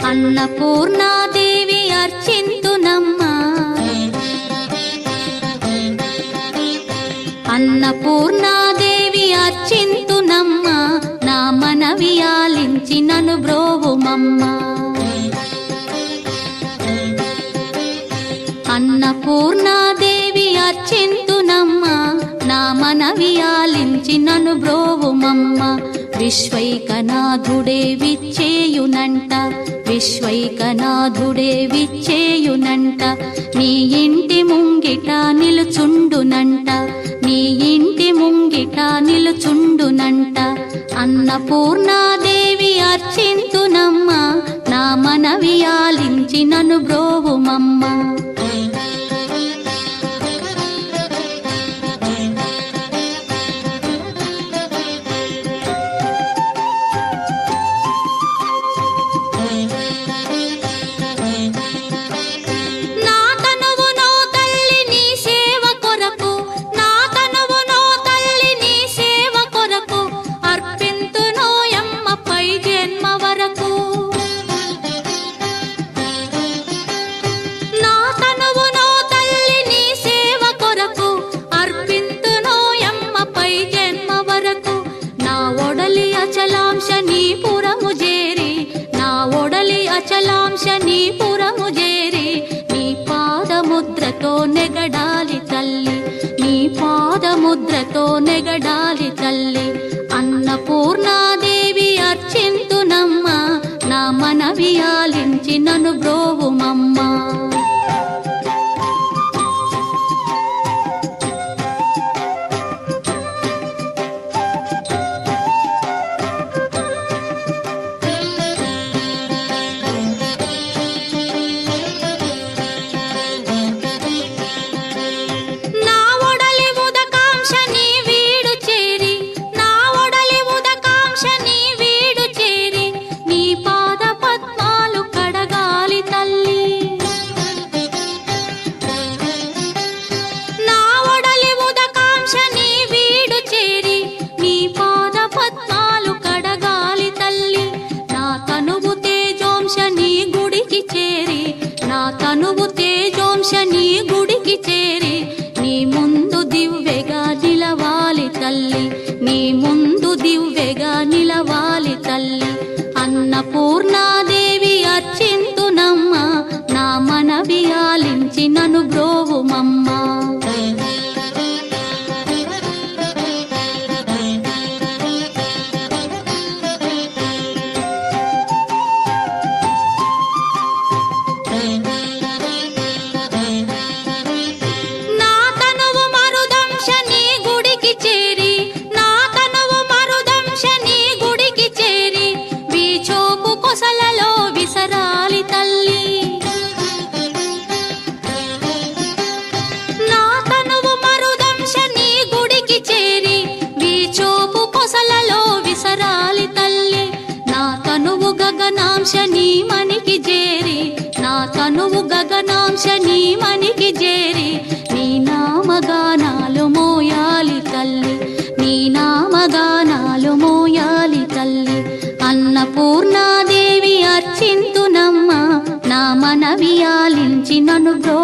అన్నపూర్ణాదేవి అర్చింతునమ్మా, అన్నపూర్ణాదేవి అర్చింతునమ్మా, నా మనవి ఆలించి నన్ను బ్రోవుమమ్మా. అన్నపూర్ణాదేవి అర్చింతునమ్మా, నా మనవి ఆలించి నన్ను బ్రోవుమమ్మా. విశ్వైకనాథుడే విచ్చేయునంట, విశ్వైకనాథుడే విచ్చేయునంట, నీ ఇంటి ముంగిట నిలుచుండునంట, నీ ఇంటి ముంగిట నిలుచుండునంట. అన్నపూర్ణాదేవి అర్చింతునమ్మా, నా మనవి ఆలించి నన్ను బ్రోవుమమ్మా. అచలాంశనీపురము చేరి నీ పాదముద్రతో నెగడాలి తల్లి, నీ పాదముద్రతో నెగడాలి తల్లి. అన్నపూర్ణాదేవి అర్చింతునమ్మా, నా మనవి ఆలించి నన్ను బ్రోవుమమ్మా. తనువు తేజోంశని గుడికి చేరి నీ ముందు దివ్వెగా నిలవాలి తల్లి, నీ ముందు దివ్వెగా నిలవాలి తల్లి. అన్నపూర్ణాదేవి అర్చింతునమ్మా, నా మనవి ఆలించి నన్ను బ్రోవుమమ్మా. గగనాంశని మనికి చేరి, నా తనువు గగనాంశని మనికి చేరి నీ నామగానాలు మోయాలి తల్లి, నీ నామగానాలు మోయాలి తల్లి. అన్నపూర్ణాదేవి అర్చింతునమ్మా, నా మనవి ఆలించి నన్ను బ్రో